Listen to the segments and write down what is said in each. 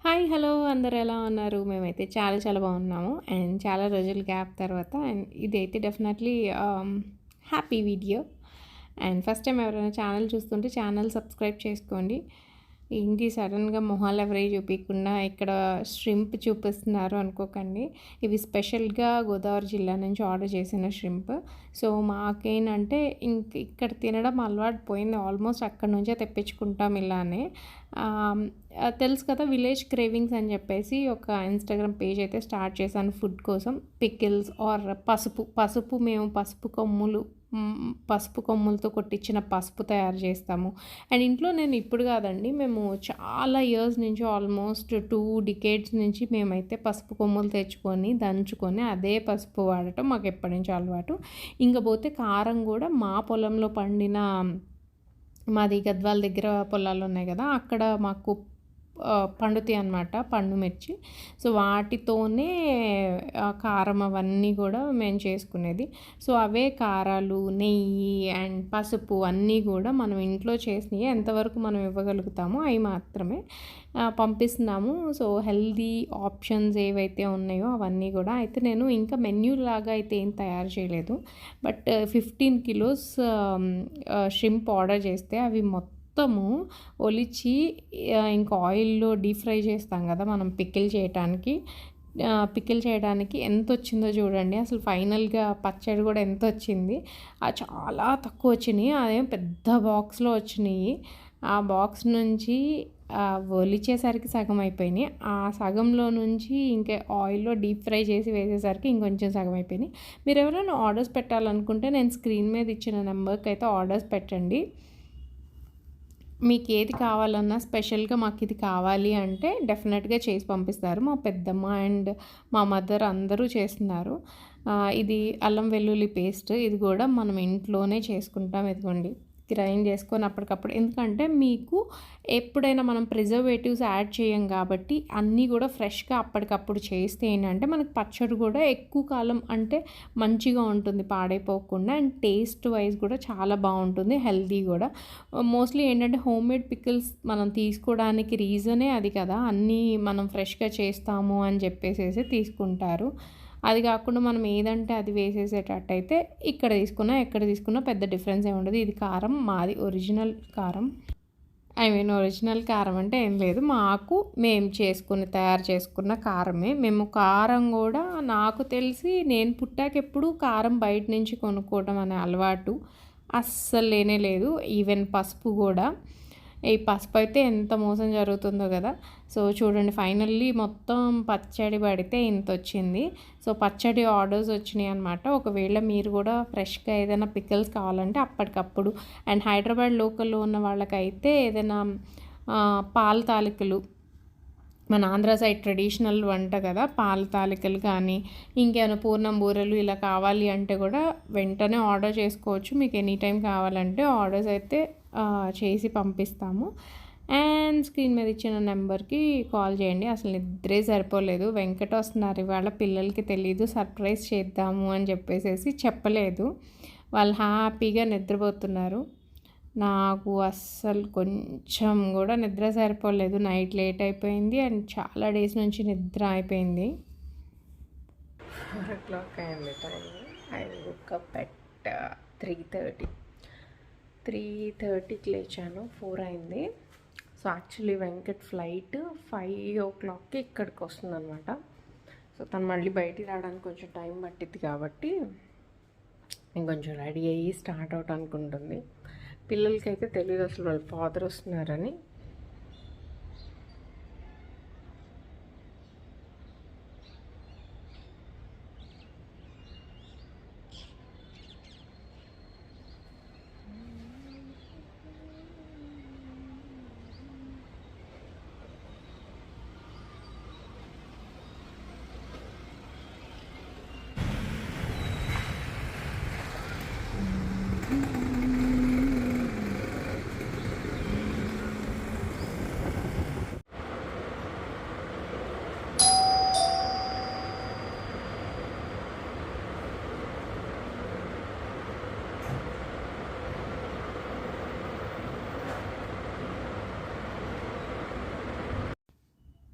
Hi! Hello! అందరూ ఎలా ఉన్నారు? మేమైతే చాలా చాలా బాగున్నాము. అండ్ చాలా రోజులు గ్యాప్ తర్వాత అండ్ ఇదైతే definitely happy video. And first time ఎవరైనా ఛానల్ చూస్తుంటే ఛానల్ సబ్స్క్రైబ్ చేసుకోండి. ఏంటి సడెన్‌గా మొహాలు ఎవరియి చూపియకుండా ఇక్కడ ష్రింప్ చూపిస్తున్నారు అనుకోకండి. ఇవి స్పెషల్‌గా గోదావరి జిల్లా నుంచి ఆర్డర్ చేసిన ష్రింప్. సో, మాకేంటంటే ఇక్కడ తినడం అలవాటు పోయింది. ఆల్మోస్ట్ అక్కడి నుంచే తెప్పించుకుంటాం ఇలానే. ఆహ్, తెలుసు కదా! విలేజ్ క్రేవింగ్స్ అని చెప్పేసి ఒక ఇన్‌స్టాగ్రామ్ పేజ్ అయితే స్టార్ట్ చేశాను ఫుడ్ కోసం. పికిల్స్ ఆర్ పసుపు మేము పసుపు కొమ్ములతో కొట్టించిన పసుపు తయారు చేస్తాము. అండ్ ఇంట్లో నేను ఇప్పుడు కాదండి, మేము చాలా ఇయర్స్ నుంచి ఆల్మోస్ట్ 2 డికేడ్స్ నుంచి మేమైతే పసుపు కొమ్ములు తెచ్చుకొని, దంచుకొని అదే పసుపు వాడటం మాకు ఎప్పటినుంచో అలవాటు. ఇంక పోతే కారం కూడా మా పొలంలో పండిన మాది గద్వాల దగ్గర పొలాలున్నాయి గదా! అక్కడ మాకు పండుతాయనమాట పండు మిర్చి. సో, వాటితోనే కారం అవన్నీ గూడా మేము చేసుకునేది. సో, అవే కారాలు, నెయ్యి అండ్ పసుపు అన్నీ గూడా మనం ఇంట్లో చేసినయి ఎంతవరకు మనం ఇవ్వగలుగుతామో అయి మాత్రమే పంపిస్తున్నాము. సో, హెల్తీ ఆప్షన్స్ ఏవైతే ఉన్నాయో అవన్నీ గూడా. అయితే నేను ఇంకా మెన్యూ లాగా అయితే ఏం తయారు చేయలేదు. బట్ 15 కిలోస్ షింప్ ఆర్డర్ చేస్తే అవి మొత్తము ఒలిచి ఇంకా ఆయిల్‌లో డీప్ ఫ్రై చేస్తాం గదా! మనం పికిల్ చేయడానికి ఎంతొచ్చిందో చూడండి. అసలు ఫైనల్‌గా పచ్చడి గూడా ఎంతొచ్చింది. చాలా తక్కువొచ్చినియి. అదేమో పెద్ద బాక్స్‌లో వచ్చినియి. ఆ బాక్స్ నుంచి ఒలిచేసరికి సగం అయిపోయినియి. ఆ సగంలో నుంచి ఇంకా ఆయిల్‌లో డీప్ ఫ్రై చేసి వేసేసరికి ఇంకొంచెం సగం అయిపోయినియి. మీరెవరైనా ఆర్డర్స్ పెట్టాలనుకుంటే నేను స్క్రీన్ మీద ఇచ్చిన నంబర్‌కైతే ఆర్డర్స్ పెట్టండి. మీకేది కావాలన్నా స్పెషల్‌గా మాకిది కావాలి అంటే డెఫినెట్‌గా చేసి పంపిస్తారు. మా పెద్దమ్మ అండ్ మా మదర్ అందరూ చేస్తున్నారు. ఇది అల్లం వెల్లుల్లి పేస్ట్ ఇది గూడా మనం ఇంట్లోనే చేసుకుంటాం. ఇదిగోండి గ్రైండ్ చేసుకొని అప్పటికప్పుడు, ఎందుకంటే మీకు ఎప్పుడైనా మనం ప్రిజర్వేటివ్స్ యాడ్ చేయం గాబట్టి అన్నీ గూడా ఫ్రెష్‌గా అప్పటికప్పుడు చేస్తే ఏంటంటే మనకు పచ్చడి గూడా ఎక్కువ కాలం అంటే మంచిగా ఉంటుంది పాడైపోకుండా. అండ్ టేస్ట్ వైస్ కూడా చాలా బావుంటుంది. హెల్తీ గూడా. మోస్ట్‌లీ ఏంటంటే హోమ్‌మేడ్ పికిల్స్ మనం తీసుకోవడానికి రీజనే అది కదా! అన్నీ మనం ఫ్రెష్‌గా చేస్తాము అని చెప్పేసేసి తీసుకుంటారు. అది కాకుండా మనం ఏదంటే అది వేసేసేటట్టయితే ఎక్కడ తీసుకున్నా పెద్ద డిఫరెన్స్ ఏమి ఉండదు. ఇది కారం మాది ఒరిజినల్ కారం. ఒరిజినల్ కారం అంటే ఏం లేదు. మేము తయారు చేసుకున్న కారమే. మేము కారం గూడా నాకు తెలిసి నేను పుట్టాకెప్పుడు కారం బయట నుంచి కొనుక్కోవడం అనే అలవాటు అస్సలు లేనే లేదు. ఈవెన్ పసుపు గూడా. ఈ పసుపయితే ఎంత మోసం జరుగుతుందో గదా! సో, చూడండి ఫైనల్లీ మొత్తం పచ్చడి పడితే ఇంతొచ్చింది. సో, పచ్చడి ఆర్డర్స్ వచ్చినియనమాట. ఒకవేళ మీరు గూడా ఫ్రెష్‌గా ఏదైనా పికిల్స్ కావాలంటే అప్పటికప్పుడు అండ్ హైదరాబాద్ లోకల్‌లో ఉన్న వాళ్ళకైతే ఏదైనా పాల తాలికలు మన ఆంధ్ర సైడ్ ట్రెడిషనల్ వంట కదా! పాల తాలికలు కానీ, ఇంకేమైనా పూర్ణం బూరెలు ఇలా కావాలి అంటే కూడా వెంటనే ఆర్డర్ చేసుకోవచ్చు. మీకు ఎనీ టైం కావాలంటే ఆర్డర్స్ అయితే చేసి పంపిస్తాము. అండ్ స్క్రీన్ మీద ఇచ్చిన నెంబర్‌కి కాల్ చేయండి. అసలు నిద్రే సరిపోలేదు. వెంకట్ వస్తున్నారు ఇవాళ, పిల్లలకి తెలీదు సర్ప్రైజ్ చేద్దాము అని చెప్పేసేసి చెప్పలేదు. వాళ్ళు హ్యాపీగా నిద్రపోతున్నారు. నాకు అస్సలు కొంచెం కూడా నిద్ర సరిపోలేదు. నైట్ లేట్ అయిపోయింది అండ్ చాలా డేస్ నుంచి నిద్ర అయిపోయింది. 4:00 అయింది time. I VOOC up at 3:30. 3:30కి లేచాను. 4 అయింది. సో, యాక్చువల్లీ వెంకట్ ఫ్లైట్ 5:00కి ఇక్కడికి వస్తుందన్నమాట. సో, తను మళ్ళీ బయటికి రావడానికి కొంచెం టైం పట్టిద్ది కాబట్టి ఇంకొంచెం రెడీ అయ్యి స్టార్ట్ అవడానికి ఉంటుంది. పిల్లలకైతే తెలియదు అసలు వాళ్ళ ఫాదర్ వస్తున్నారని.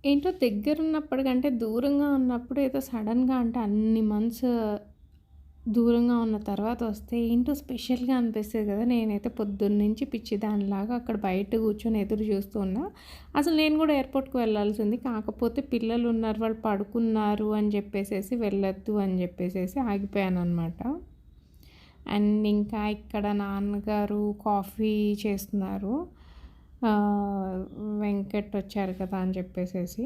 ఏంటో దగ్గరున్నప్పటికంటే దూరంగా ఉన్నప్పుడు ఏదో సడన్‌గా అంటే అన్ని మంత్స్ దూరంగా ఉన్న తర్వాత వస్తే ఏంటో స్పెషల్‌గా అనిపిస్తది కదా! నేనైతే పొద్దున్నుంచి పిచ్చిదానిలాగా అక్కడ బయట కూర్చొని ఎదురు చూస్తూ ఉన్నా. అసలు నేను కూడా ఎయిర్‌పోర్ట్‌కి వెళ్ళాల్సింది. కాకపోతే పిల్లలున్నారు, వాళ్ళు పడుకున్నారు అని చెప్పేసేసి వెళ్ళొద్దు అని చెప్పేసేసి ఆగిపోయాననమాట. అండ్ ఇంకా ఇక్కడ నాన్నగారు కాఫీ చేస్తున్నారు. ఆహ్, వెంకట్ వచ్చారు కదా అని చెప్పేసేసి.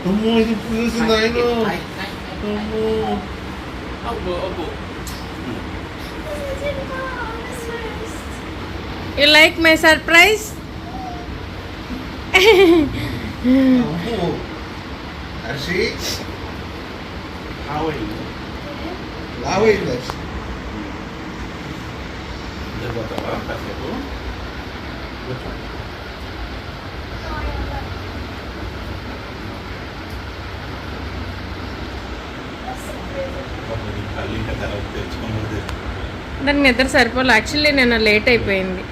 어머 이거 무슨 나이노 어머 Opo. You like my surprise? 어머 다시 How are you? 나와 있네 Nagpatawa kasi ako. Paling ka tarap తెచ్చుకోమోదే. దానికి నిద్ర సరిపోలే. యాక్చువల్లీ నేను లేట్ అయిపోయింది.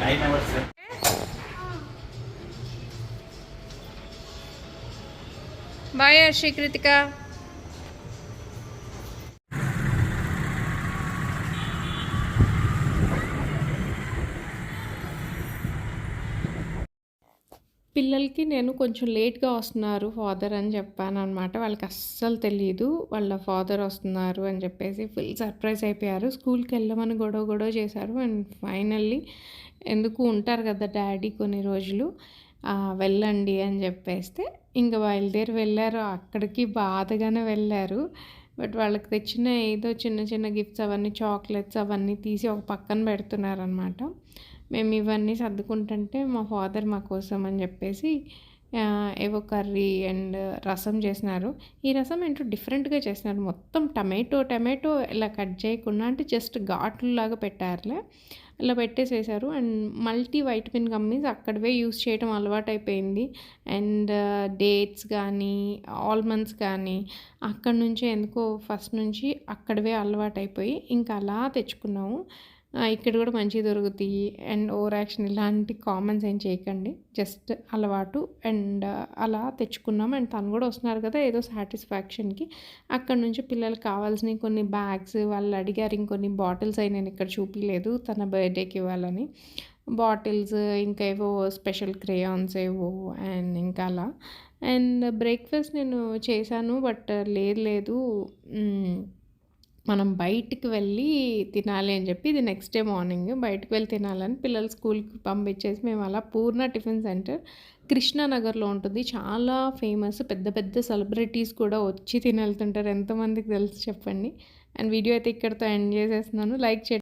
I never said. Bye Harshi, Kritika. పిల్లలకి నేను కొంచెం లేట్‌గా వస్తున్నారు ఫాదర్ అని చెప్పాననమాట. వాళ్ళకి అస్సలు తెలీదు. వాళ్ళ ఫాదర్ వస్తున్నారు అని చెప్పేసి ఫుల్ సర్ప్రైజ్ అయిపోయారు. స్కూల్‌కెళ్ళమని గొడవ గొడవ చేశారు. అండ్ ఫైనల్లీ ఎందుకు ఉంటారు కదా డ్యాడీ కొన్ని రోజులు, వెళ్ళండి అని చెప్పేస్తే ఇంక బయలుదేరి వెళ్ళారు. అక్కడికి బాధగానే వెళ్ళారు. బట్ వాళ్ళకి తెచ్చిన ఏదో చిన్న చిన్న గిఫ్ట్స్ అవన్నీ చాక్లెట్స్ అవన్నీ తీసి ఒక పక్కన పెడుతున్నారనమాట. మేము ఇవన్నీ సర్దుకుంటుంటే మా ఫాదర్ మా కోసం అని చెప్పేసి ఏవో కర్రీ అండ్ రసం చేసినారు. ఈ రసం ఏంటో డిఫరెంట్‌గా చేసినారు. మొత్తం టమాటో ఇలా కట్ చేయకుండా అంటే జస్ట్ ఘాట్లులాగా పెట్టారులే. అలా పెట్టేసేసారు. అండ్ మల్టీ వైటమిన్ గమ్మీస్ అక్కడివే యూజ్ చేయడం అలవాటైపోయింది. అండ్ డేట్స్ కానీ, ఆల్మండ్స్ కానీ అక్కడి నుంచే ఎందుకో ఫస్ట్ నుంచి అక్కడివే అలవాటైపోయి ఇంకా అలా తెచ్చుకున్నాము. ఇక్కడ కూడా మంచిగా దొరుకుతాయి. అండ్ ఓవర్ యాక్షన్ ఇలాంటి కామెంట్స్ ఏం చేయకండి. జస్ట్ అలవాటు అండ్ అలా తెచ్చుకున్నాం. అండ్ తను కూడా వస్తున్నారు కదా ఏదో సాటిస్ఫాక్షన్‌కి. అక్కడి నుంచి పిల్లలకి కావాల్సినవి కొన్ని బ్యాగ్స్ వాళ్ళు అడిగారు. ఇంకొన్ని బాటిల్స్ అయి నేను ఇక్కడ చూపియలేదు తన బర్త్‌డేకి ఇవ్వాలని. బాటిల్స్ ఇంకా ఏవో స్పెషల్ క్రేయాన్స్ ఏవో అండ్ ఇంకా అలా. అండ్ బ్రేక్‌ఫాస్ట్ నేను చేశాను. బట్ లేదు మనం బయటికి వెళ్ళి తినాలి అని చెప్పి ఇది నెక్స్ట్ డే మార్నింగ్ బయటికి వెళ్ళి తినాలని పిల్లలు స్కూల్కి పంపించేసి మేము అలా పూర్ణ టిఫిన్ సెంటర్ కృష్ణానగర్లో ఉంటుంది. చాలా ఫేమస్. పెద్ద పెద్ద సెలబ్రిటీస్ కూడా వచ్చి తిని వెళ్తుంటారు. ఎంతమందికి తెలుసు చెప్పండి. అండ్ వీడియో అయితే ఇక్కడితో ఎండ్ చేసేస్తున్నాను. లైక్ చేయండి.